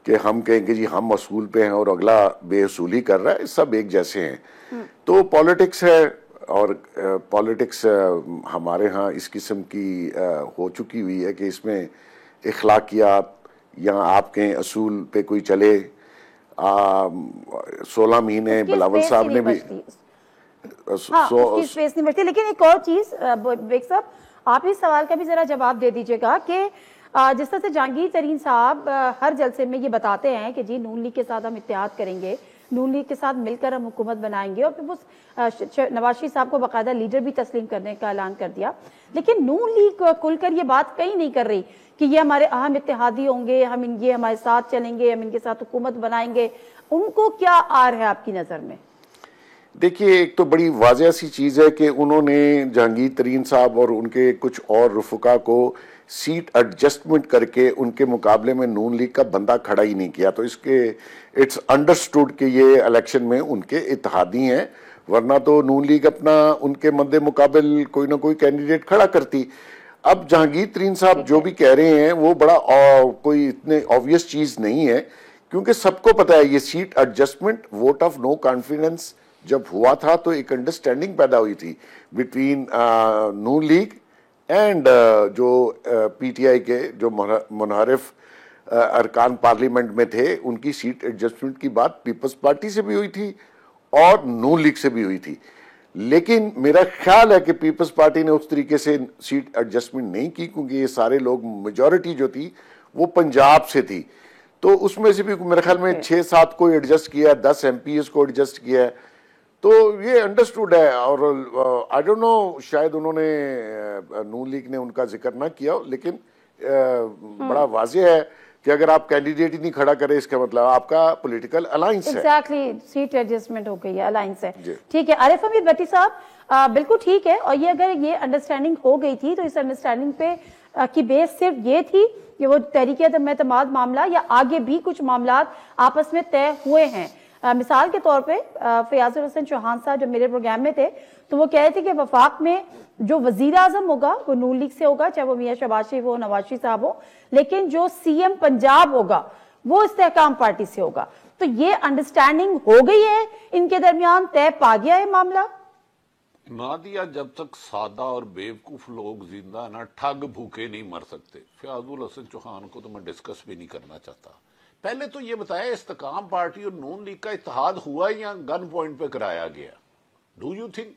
کہ ہم کہیں کہ جی ہم اصول پہ ہیں اور اگلا بے اصولی کر رہا ہے. سب ایک جیسے ہیں. تو پالیٹکس ہے، اور پالیٹکس ہمارے ہاں اس قسم کی ہو چکی ہوئی ہے کہ اس میں اخلاقیات یا آپ کے اصول پہ کوئی چلے. 16 مہینے بلاول صاحب نے بھی اسپیس نہیں بچتی. لیکن ایک اور چیز بیگ صاحب، آپ اس سوال کا بھی ذرا جواب دے دیجئے گا کہ جس طرح سے جہانگیر ترین صاحب ہر جلسے میں یہ بتاتے ہیں کہ جی نون لیگ کے ساتھ ہم اتحاد کریں گے، نون لیگ کے ساتھ مل کر ہم حکومت بنائیں گے، اور پھر وہ نواز شریف صاحب کو باقاعدہ لیڈر بھی تسلیم کرنے کا اعلان کر دیا. لیکن نون لیگ کھل کر یہ بات کہیں نہیں کر رہی کہ یہ ہمارے اہم اتحادی ہوں گے، یہ ہمارے ساتھ چلیں گے، ہم ان کے ساتھ حکومت بنائیں گے. ان کو کیا آر ہے آپ کی نظر میں؟ دیکھیے، ایک تو بڑی واضح سی چیز ہے کہ انہوں نے جہانگیر ترین صاحب اور ان کے کچھ اور رفقا کو سیٹ ایڈجسٹمنٹ کر کے ان کے مقابلے میں نون لیگ کا بندہ کھڑا ہی نہیں کیا. تو اس کے اٹس انڈرسٹوڈ کہ یہ الیکشن میں ان کے اتحادی ہیں، ورنہ تو نون لیگ اپنا ان کے مد مقابل کوئی نہ کوئی کینڈیڈیٹ کھڑا کرتی. اب جہانگیر ترین صاحب جو بھی کہہ رہے ہیں وہ بڑا کوئی اتنے آبویس چیز نہیں ہے، کیونکہ سب کو پتا ہے یہ seat adjustment vote of no confidence جب ہوا تھا تو ایک انڈرسٹینڈنگ پیدا ہوئی تھی بٹوین نون لیگ اینڈ جو پی ٹی آئی کے جو منحرف ارکان پارلیمنٹ میں تھے. ان کی سیٹ ایڈجسٹمنٹ کی بات پیپلز پارٹی سے بھی ہوئی تھی اور نون لیگ سے بھی ہوئی تھی. لیکن میرا خیال ہے کہ پیپلز پارٹی نے اس طریقے سے سیٹ ایڈجسٹمنٹ نہیں کی، کیونکہ یہ سارے لوگ میجورٹی جو تھی وہ پنجاب سے تھی. تو اس میں سے بھی میرے خیال میں 6-7 کو ایڈجسٹ کیا ہے، 10 ایم پی ایس کو ایڈجسٹ کیا ہے. تو یہ انڈرسٹوڈ ہے. اور آئی ڈونٹ نو، شاید انہوں نے نون لیگ نے ان کا ذکر نہ کیا، لیکن بڑا واضح ہے کہ اگر آپ کینڈیڈیٹ ہی نہیں کھڑا کرے اس کا مطلب آپ کا پولیٹیکل الائنس ہے. ایگزیکٹلی، سیٹ ایڈجسٹمنٹ ہو گئی ہے، الائنس ہے. ٹھیک ہے عارف حمید بھٹی صاحب، بالکل ٹھیک ہے. اور یہ اگر یہ انڈرسٹینڈنگ ہو گئی تھی تو اس انڈرسٹینڈنگ پہ کی بیس صرف یہ تھی کہ وہ تحریک عدم اعتماد معاملہ یا آگے بھی کچھ معاملات آپس میں طے ہوئے ہیں. مثال کے طور پہ فیاض الحسن چوہان صاحب جب میرے پروگرام میں تھے تو وہ کہہ رہے تھے کہ وفاق میں جو وزیر اعظم ہوگا وہ نون لیگ سے ہوگا، چاہے وہ میاں شہباز شریف ہو، نواز شریف صاحب ہو، لیکن جو سی ایم پنجاب ہوگا وہ استحکام پارٹی سے ہوگا. تو یہ انڈرسٹینڈنگ ہو گئی ہے ان کے درمیان، طے پا گیا ہے معاملہ؟ نادیہ، جب تک سادہ اور بیوقوف لوگ زندہ نہ ٹھگ بھوکے نہیں مر سکتے. فیاض الحسن چوہان کو تو میں ڈسکس بھی نہیں کرنا چاہتا. پہلے تو یہ بتایا استحکام پارٹی اور نون لیگ کا اتحاد ہوا یا گن پوائنٹ پہ کرایا گیا؟ Do you think?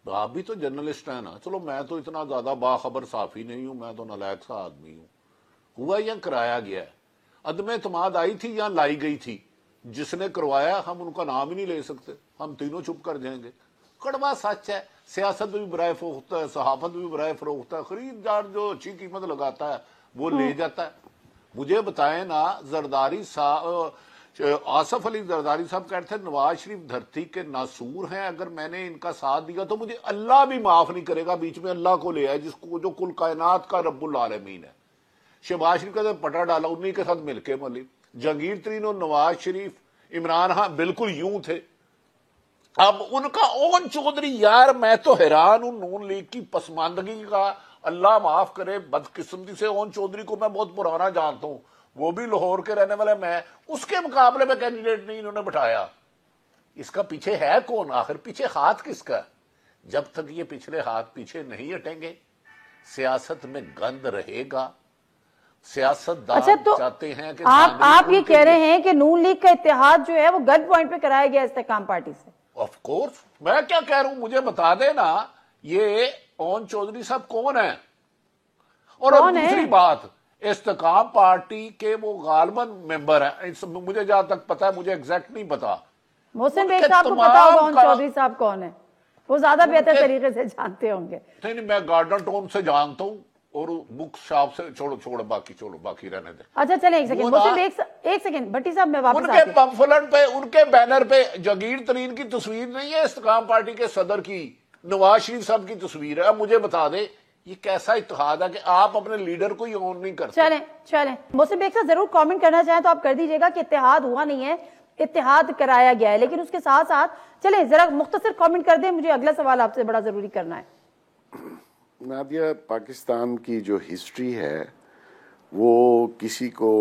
آپ بھی تو جرنلسٹ ہیں نا. چلو میں تو اتنا زیادہ باخبر صحافی نہیں ہوں، میں تو نالائق سا آدمی ہوں. ہوا یا کرایا گیا ہے؟ عدم اعتماد آئی تھی یا لائی گئی تھی؟ جس نے کروایا ہم ان کا نام ہی نہیں لے سکتے، ہم تینوں چپ کر جائیں گے. کڑوا سچ ہے. سیاست بھی برائے فروخت ہے، صحافت بھی برائے فروخت ہے. خریدار جو اچھی قیمت لگاتا ہے وہ لے جاتا ہے. مجھے بتائیں نا، زرداری صاحب، آصف علی زرداری صاحب کہتے تھے نواز شریف دھرتی کے ناسور ہیں، اگر میں نے ان کا ساتھ دیا تو مجھے اللہ بھی معاف نہیں کرے گا، بیچ میں اللہ کو لے آئے جس کو جو کل کائنات کا رب العالمین ہے۔ شہباز شریف کا پٹا ڈالا انہی کے ساتھ مل کے ملی، جہانگیر ترین اور نواز شریف عمران خان بالکل یوں تھے۔ اب ان کا اون چودھری، یار میں تو حیران ہوں نون لیگ کی پسماندگی کا، اللہ معاف کرے بدقسمتی سے اون چودھری کو میں بہت پرانا جانتا ہوں، وہ بھی لاہور کے رہنے والے، میں اس کے مقابلے میں کینڈیڈیٹ نہیں انہوں نے بٹھایا۔ اس کا پیچھے ہے کون آخر؟ پیچھے ہاتھ کس کا؟ جب تک یہ پچھلے ہاتھ پیچھے نہیں ہٹیں گے سیاست میں گند رہے گا۔ سیاست دان چاہتے ہیں کہ آپ یہ کہہ رہے ہیں کہ نون لیگ کا اتحاد جو ہے وہ گن پوائنٹ پہ کرایا گیا استحکام پارٹی سے؟ آف کورس، میں کیا کہہ رہا ہوں، مجھے بتا دینا یہ اون چودھری صاحب کون ہیں؟ اور دوسری بات، استحکام پارٹی کے وہ غالباً ممبر ہیں، مجھے جہاں تک پتا ہے، مجھے ایگزیکٹ نہیں پتا۔ محسن بیگ صاحب کو پتا ہوگا اون چودھری صاحب کون ہے، وہ زیادہ بہتر طریقے سے جانتے ہوں گے۔ نہیں، میں گارڈن ٹون سے جانتا ہوں اور بک شاپ سے، چھوڑو باقی رہنے دیں۔ اچھا چلیں ایک سیکنڈ محسن بیگ، ایک سیکنڈ بھٹی صاحب میں واپس ان کے پمفلٹ پہ، ان کے بینر پہ جہانگیر ترین کی تصویر نہیں ہے استحکام پارٹی کے صدر کی، نواز شریف صاحب کی تصویر ہے۔ اب مجھے بتا دے یہ کیسا اتحاد ہے کہ آپ اپنے لیڈر کو ہی آن نہیں کرتے؟ چلیں محسن بیگ صاحب ضرور کامنٹ کرنا چاہیں تو آپ کر دیجیے گا کہ اتحاد ہوا نہیں ہے، اتحاد کرایا گیا ہے، لیکن اس کے ساتھ ساتھ چلیں ذرا مختصر کامنٹ کر دیں، مجھے اگلا سوال آپ سے بڑا ضروری کرنا ہے۔ نادیہ، پاکستان کی جو ہسٹری ہے وہ کسی کو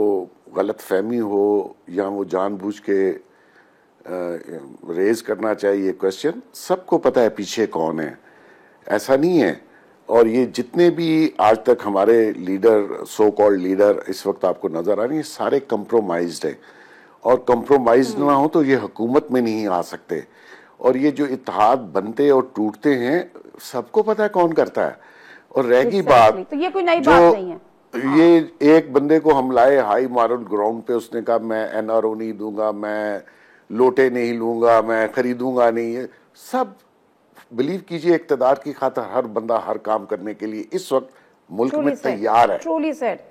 غلط فہمی ہو یا وہ جان بوجھ کے ریز کرنا چاہیے کوشچن، سب کو پتہ ہے پیچھے کون ہے، ایسا نہیں ہے۔ اور یہ جتنے بھی آج تک ہمارے لیڈر، سو کالڈ لیڈر اس وقت آپ کو نظر آ رہی ہیں، سارے کمپرومائزڈ ہیں، اور کمپرومائزڈ نہ ہو تو یہ حکومت میں نہیں آ سکتے۔ اور یہ جو اتحاد بنتے اور ٹوٹتے ہیں سب کو پتہ ہے کون کرتا ہے۔ اور رہ گئی بات، تو یہ کوئی نئی بات نہیں ہے، یہ ایک بندے کو ہم لائے ہائی مارل گراؤنڈ پہ، اس نے کہا میں این آر او نہیں دوں گا، میں لوٹے نہیں لوں گا، میں خریدوں گا نہیں، سب بلیو کیجئے اقتدار کی خاطر ہر بندہ ہر کام کرنے کے لیے اس وقت ملک میں تیار ہے۔ ٹرولی سیٹ،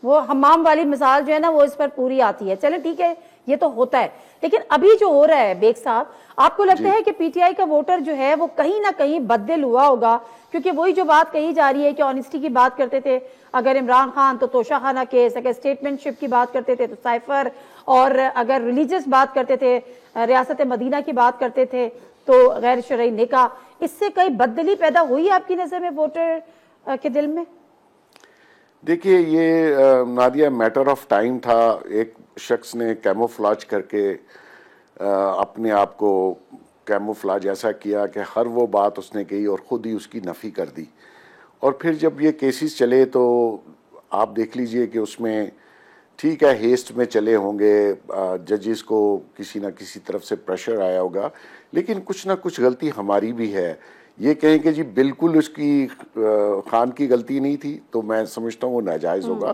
وہ حمام والی مثال جو ہے نا وہ اس پر پوری آتی ہے۔ چلیں ٹھیک ہے، یہ تو ہوتا ہے، لیکن ابھی جو ہو رہا ہے بیگ صاحب، آپ کو لگتا ہے کہ پی ٹی آئی کا ووٹر جو ہے وہ کہیں نہ کہیں بددل ہوا ہوگا؟ کیونکہ وہی جو بات کہی جا رہی ہے کہ آنیسٹی کی بات کرتے تھے اگر عمران خان تو توشہ خانہ کیس، اگر اسٹیٹمنٹ شپ کی بات کرتے تھے تو سائفر، اور اگر ریلیجس بات کرتے تھے، ریاست مدینہ کی بات کرتے تھے تو غیر شرعی نکاح، اس سے کئی بددلی پیدا ہوئی آپ کی نظر میں ووٹر کے دل میں؟ دیکھیے یہ نادیہ میٹر آف ٹائم تھا، ایک شخص نے کیموفلاج کر کے اپنے آپ کو کیموفلاج ایسا کیا کہ ہر وہ بات اس نے کہی اور خود ہی اس کی نفی کر دی، اور پھر جب یہ کیسز چلے تو آپ دیکھ لیجئے کہ اس میں ٹھیک ہے ہیسٹ میں چلے ہوں گے، ججز کو کسی نہ کسی طرف سے پریشر آیا ہوگا، لیکن کچھ نہ کچھ غلطی ہماری بھی ہے۔ یہ کہیں کہ جی بالکل اس کی خان کی غلطی نہیں تھی تو میں سمجھتا ہوں وہ ناجائز ہوگا۔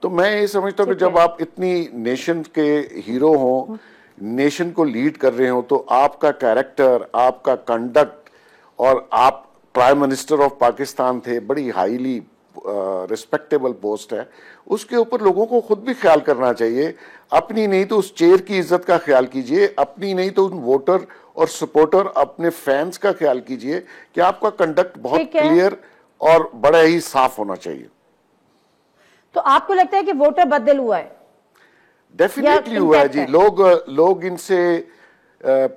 تو میں یہ سمجھتا ہوں کہ جب آپ اتنی نیشن کے ہیرو ہوں، نیشن کو لیڈ کر رہے ہوں، تو آپ کا کیریکٹر، آپ کا کنڈکٹ، اور آپ پرائم منسٹر آف پاکستان تھے، بڑی ہائیلی ریسپیکٹیبل پوسٹ ہے، اس کے اوپر لوگوں کو خود بھی خیال کرنا چاہیے، اپنی نہیں تو اس چیئر کی عزت کا خیال کیجئے، اپنی نہیں تو ان ووٹر اور سپورٹر اپنے فینس کا خیال کیجئے کہ آپ کا کنڈکٹ بہت کلیئر اور بڑا ہی صاف ہونا چاہیے۔ تو آپ کو لگتا ہے کہ ووٹر بدل ہوا ہے؟ ڈیفینیٹلی ہوا ہے جی، لوگ ان سے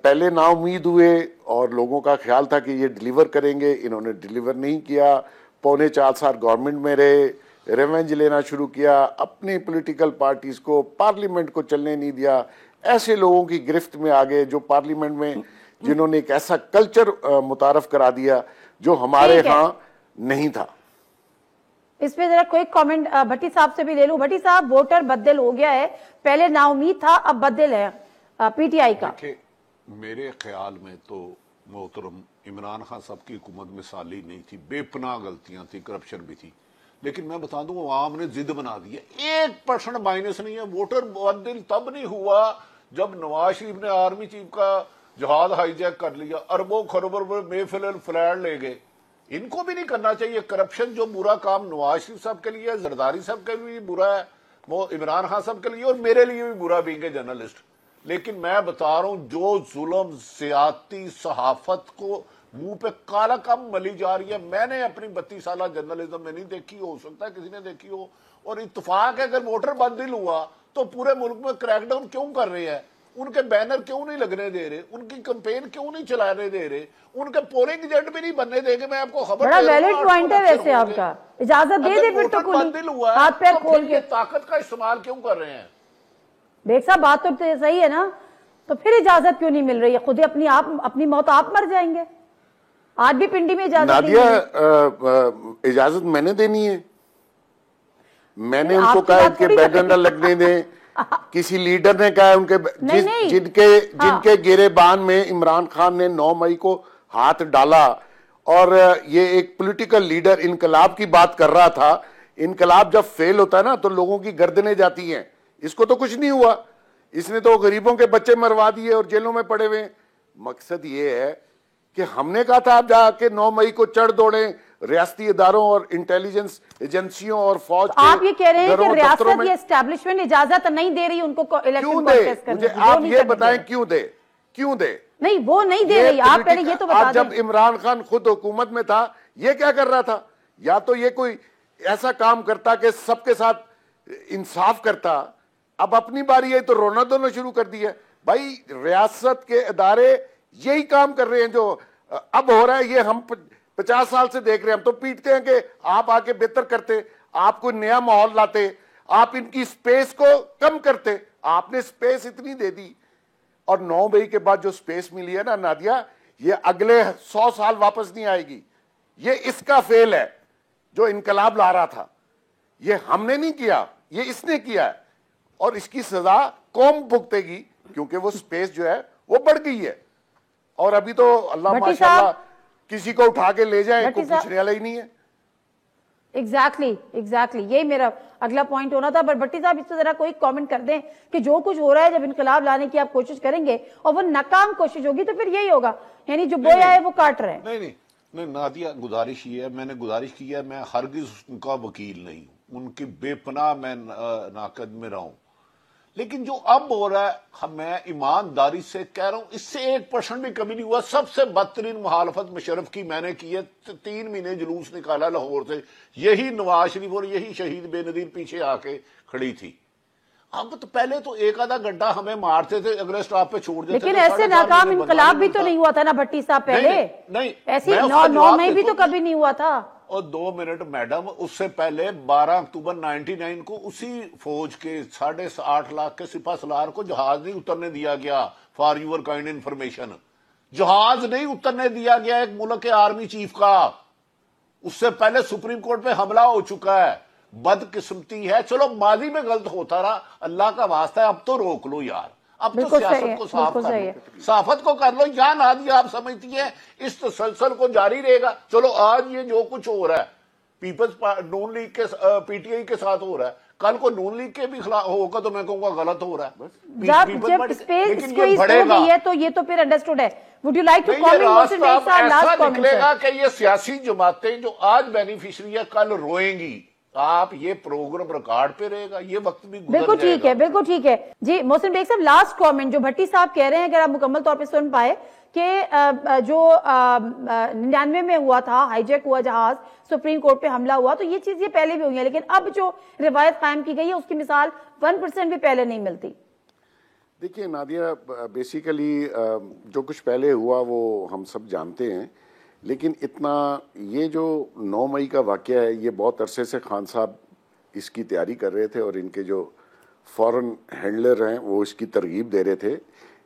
پہلے نا امید ہوئے اور لوگوں کا خیال تھا کہ یہ ڈیلیور کریں گے، انہوں نے ڈیلیور نہیں کیا، 4.25 سال گورنمنٹ میں رہے، ریونج لینا شروع کیا، اپنی پولیٹیکل پارٹیز کو پارلیمنٹ کو چلنے نہیں دیا، ایسے لوگوں کی گرفت میں آگئے جو پارلیمنٹ میں جنہوں نے ایک ایسا کلچر متعارف کرا دیا جو ہمارے ہاں نہیں تھا۔ اس پہ ذرا کوئی کامنٹ بھٹی صاحب سے بھی لے لوں۔ بھٹی صاحب، ووٹر بدل ہو گیا ہے، پہلے نا امید تھا اب بدل ہے پی ٹی آئی کا۔ میرے خیال میں تو محترم عمران خان صاحب کی حکومت مثالی نہیں تھی، بے پناہ غلطیاں تھی، کرپشن بھی تھی، لیکن میں بتا دوں عوام نے ضد بنا دی ہے، 1% مائنس نہیں ہے۔ ووٹر بدل تب نہیں ہوا جب نواز شریف نے آرمی چیف کا جہاز ہائی جیک کر لیا، اربوں خربوں میں فلیٹ لے گئے۔ ان کو بھی نہیں کرنا چاہیے۔ کرپشن جو برا کام نواز شریف صاحب کے لیے، زرداری صاحب کے لیے برا ہے، وہ عمران خان صاحب کے لیے اور میرے لیے بھی برا بینگ اے جرنلسٹ. لیکن میں بتا رہا ہوں جو ظلم زیادتی صحافت کو منہ پہ کالا کم ملی جا رہی ہے میں نے اپنی 32 سالہ جرنلزم میں نہیں دیکھی. ہو سکتا ہے کسی نے دیکھی ہو. اور اتفاق ہے اگر ووٹر بندل ہوا تو پورے ملک میں کریک ڈاؤن کیوں کر رہے ہیں؟ ان کے بینر کیوں نہیں لگنے دے رہے؟ ان کی کمپین کیوں نہیں چلانے دے رہے؟ ان کے پولنگ ایجنٹ بھی نہیں بننے دیں گے. میں آپ کو خبر بڑا ویلڈ پوائنٹ ہے ویسے آپ کا. اجازت دے دے پھر تو بندل ہوا ہاتھ پیر کھول کے طاقت کا استعمال کیوں کر رہے ہیں؟ بیگ صاحب بات تو صحیح ہے نا, تو پھر اجازت کیوں نہیں مل رہی ہے؟ خود ہی اپنی موت آپ مر جائیں گے. آج بھی پنڈی میں اجازت نادیہ اجازت میں نے دینی ہے. میں نے ان کو کہا کہ بینر نہ لگنے دیں. کسی لیڈر نے کہا ان کے جن کے گریبان میں عمران خان نے 9 مئی کو ہاتھ ڈالا اور یہ ایک پولیٹیکل لیڈر انقلاب کی بات کر رہا تھا. انقلاب جب فیل ہوتا ہے نا تو لوگوں کی گردنیں جاتی ہیں. اس کو تو کچھ نہیں ہوا. اس نے تو غریبوں کے بچے مروا دیے اور جیلوں میں پڑے ہوئے. مقصد یہ ہے کہ ہم نے کہا تھا آپ جا کے 9 مئی کو چڑھ دوڑیں ریاستی اداروں اور انٹیلیجنس ایجنسیوں اور فوج کے. آپ یہ کہہ رہے ہیں کہ ریاست یہ اسٹیبلشمنٹ اجازت نہیں دے رہی ان کو الیکشن کانٹیسٹ کرنے کی. آپ یہ بتائیں کیوں دے؟ نہیں وہ نہیں دے رہی. آپ پہلے یہ تو بتا دیں. جب عمران خان خود حکومت میں تھا یہ کیا کر رہا تھا؟ یا تو یہ کوئی ایسا کام کرتا کہ سب کے ساتھ انصاف کرتا. اب اپنی باری ہے تو رونا دھونا شروع کر دیا. بھائی ریاست کے ادارے یہی کام کر رہے ہیں جو اب ہو رہا ہے. یہ ہم 50 سال سے دیکھ رہے ہیں. ہم تو پیٹتے ہیں کہ آپ آ کے بہتر کرتے, آپ کو نیا ماحول لاتے, آپ ان کی سپیس کو کم کرتے. آپ نے سپیس اتنی دے دی اور 9 مئی کے بعد جو سپیس ملی ہے نا نادیہ, یہ اگلے 100 سال واپس نہیں آئے گی. یہ اس کا فیل ہے جو انقلاب لا رہا تھا. یہ ہم نے نہیں کیا, یہ اس نے کیا ہے اور اس کی سزا قوم بھگتے گی کیونکہ وہ سپیس جو ہے وہ بڑھ گئی ہے. اور ابھی تو اللہ ماشاءاللہ کسی کو اٹھا کے لے جائیں کوئی پوچھنے والا ہی نہیں ہے. ایگزیکٹلی یہی میرا اگلا پوائنٹ ہونا تھا. پر بھٹی صاحب اس سے ذرا کوئی کامنٹ کر دیں کہ جو کچھ ہو رہا ہے جب انقلاب لانے کی آپ کوشش کریں گے اور وہ ناکام کوشش ہوگی تو پھر یہی ہوگا, یعنی جو بویا ہے وہ کاٹ رہے ہیں. نہیں نادیہ گزارش یہ ہے, میں نے گزارش کی ہے, میں ہرگز ان کا وکیل نہیں ہوں, ان کی بے پناہ میں ناقد میں رہا ہوں. لیکن جو اب ہو رہا ہے میں ایمانداری سے کہہ رہا ہوں اس سے 1% بھی کمی نہیں ہوا. سب سے بدترین مخالفت مشرف کی میں نے کی ہے. 3 مہینے جلوس نکالا لاہور سے, یہی نواز شریف اور یہی شہید بے نظیر پیچھے آ کے کھڑی تھی. اب تو پہلے تو 1 آدھا گھنٹہ ہمیں مارتے تھے, اگر اسٹاپ پہ چھوڑ دیتے. لیکن ایسے ناکام انقلاب بھی تو نہیں ہوا تھا نا بھٹی صاحب پہلے. نہیں ایسے 9 مئی بھی تو کبھی نہیں ہوا تھا. اور 2 منٹ میڈم, اس سے پہلے 12 اکتوبر 99 کو اسی فوج کے 8.5 لاکھ کے سپاہ سالار کو جہاز نہیں اترنے دیا گیا. فار یور کائنڈ انفارمیشن, جہاز نہیں اترنے دیا گیا ایک ملک کے آرمی چیف کا. اس سے پہلے سپریم کورٹ پہ حملہ ہو چکا ہے. بدقسمتی ہے. چلو ماضی میں غلط ہوتا رہا, اللہ کا واسطہ ہے اب تو روک لو یار. اب تو سیاست کو صاف کر لو, صافت کو کر لو. یا نادیہ آپ سمجھتی ہیں اس تسلسل کو جاری رہے گا؟ چلو آج یہ جو کچھ ہو رہا ہے پیپلز نون لیگ کے پی ٹی آئی کے ساتھ ہو رہا ہے, کل کو نون لیگ کے بھی خلاف ہوگا تو میں کہوں گا غلط ہو رہا ہے. جب اسپیس اسکویز ہو گئی ہے تو یہ تو پھر انڈرسٹوڈ ہے. Would you like to comment Mohsin Baig صاحب لاسٹ کامنٹ نکلے گا کہ یہ سیاسی جماعتیں جو آج بینیفیشری ہے کل روئیں گی. آپ یہ پروگرام ریکارڈ پہ رہے گا, یہ وقت بھی بالکل ٹھیک ہے, بالکل ٹھیک ہے. جی محسن بیگ صاحب لاسٹ کامنٹ جو بھٹی صاحب کہہ رہے ہیں اگر آپ مکمل طور پہ سن پائے کہ جو 99 میں ہوا تھا, ہائی جیک ہوا جہاز, سپریم کورٹ پہ حملہ ہوا, تو یہ چیز یہ پہلے بھی ہوئی ہے, لیکن اب جو روایت قائم کی گئی ہے اس کی مثال 1% بھی پہلے نہیں ملتی. دیکھیے نادیہ, بیسیکلی جو کچھ پہلے ہوا وہ ہم سب جانتے ہیں, لیکن اتنا یہ جو 9 مئی کا واقعہ ہے یہ بہت عرصے سے خان صاحب اس کی تیاری کر رہے تھے اور ان کے جو فورن ہینڈلر ہیں وہ اس کی ترغیب دے رہے تھے.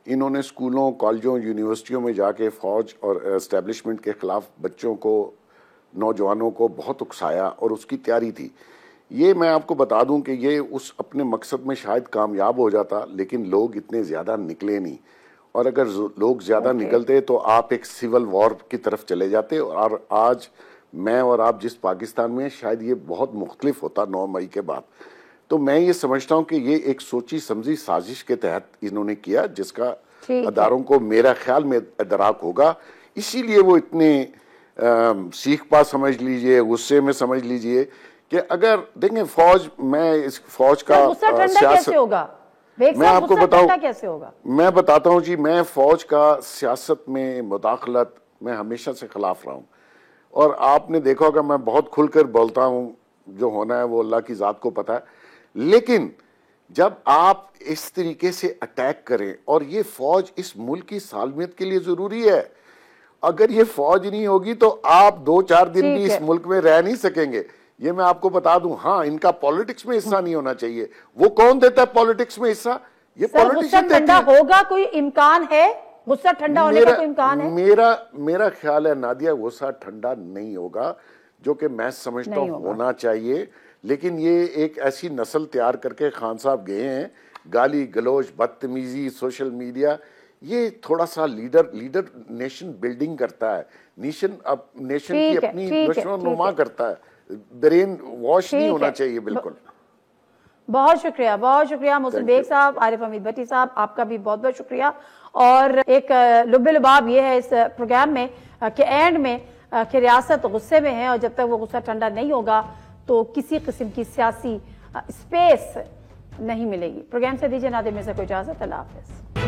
انہوں نے اسکولوں, کالجوں, یونیورسٹیوں میں جا کے فوج اور اسٹیبلشمنٹ کے خلاف بچوں کو, نوجوانوں کو بہت اکسایا اور اس کی تیاری تھی. یہ میں آپ کو بتا دوں کہ یہ اس اپنے مقصد میں شاید کامیاب ہو جاتا, لیکن لوگ اتنے زیادہ نکلے نہیں, اور اگر لوگ زیادہ نکلتے تو آپ ایک سول وار کی طرف چلے جاتے. اور آج میں اور آپ جس پاکستان میں شاید یہ بہت مختلف ہوتا 9 مئی کے بعد. تو میں یہ سمجھتا ہوں کہ یہ ایک سوچی سمجھی سازش کے تحت انہوں نے کیا, جس کا اداروں کو میرا خیال میں ادراک ہوگا. اسی لیے وہ اتنے سیخ پا سمجھ لیجئے, غصے میں سمجھ لیجئے کہ اگر دیکھیں فوج، میں اس فوج کا غصہ ٹھنڈا کیسے ہوگا؟ میں آپ کو بتاؤں، کیسے ہوگا؟ میں بتاتا ہوں جی، میں فوج کا سیاست میں مداخلت میں ہمیشہ سے خلاف رہا ہوں، اور آپ نے دیکھا ہوگا میں بہت کھل کر بولتا ہوں، جو ہونا ہے وہ اللہ کی ذات کو پتا ہے، لیکن جب آپ اس طریقے سے اٹیک کریں، اور یہ فوج اس ملک کی سالمیت کے لیے ضروری ہے، اگر یہ فوج نہیں ہوگی تو آپ 2-4 دن بھی اس ملک میں رہ نہیں سکیں گے، یہ میں آپ کو بتا دوں۔ ہاں، ان کا پالیٹکس میں حصہ نہیں ہونا چاہیے، وہ کون دیتا ہے پالیٹکس میں حصہ؟ یہ پالیٹیشین دیتے ہیں۔ ٹھنڈا ہوگا، کوئی امکان ہے غصہ ٹھنڈا ہونے کا؟ کوئی امکان ہے؟ میرا خیال ہے نادیہ، غصہ ٹھنڈا نہیں ہوگا، جو کہ میں سمجھتا ہوں ہونا چاہیے، لیکن یہ ایک ایسی نسل تیار کر کے خان صاحب گئے ہیں، گالی گلوچ، بدتمیزی، سوشل میڈیا، یہ تھوڑا سا لیڈر نیشن بلڈنگ کرتا ہے، نیشن کی اپنی نشو و نما کرتا ہے، برین واش نہیں ہونا چاہیے بالکل۔ بہت شکریہ محسن بیگ صاحب، عارف حمید بھٹی صاحب، آپ کا بھی بہت بہت شکریہ۔ اور ایک لب لباب یہ ہے اس پروگرام میں کہ اینڈ میں کہ ریاست غصے میں ہے، اور جب تک وہ غصہ ٹھنڈا نہیں ہوگا تو کسی قسم کی سیاسی اسپیس نہیں ملے گی۔ پروگرام سے دیجیے نادر مرزا کو اجازت، اللہ حافظ۔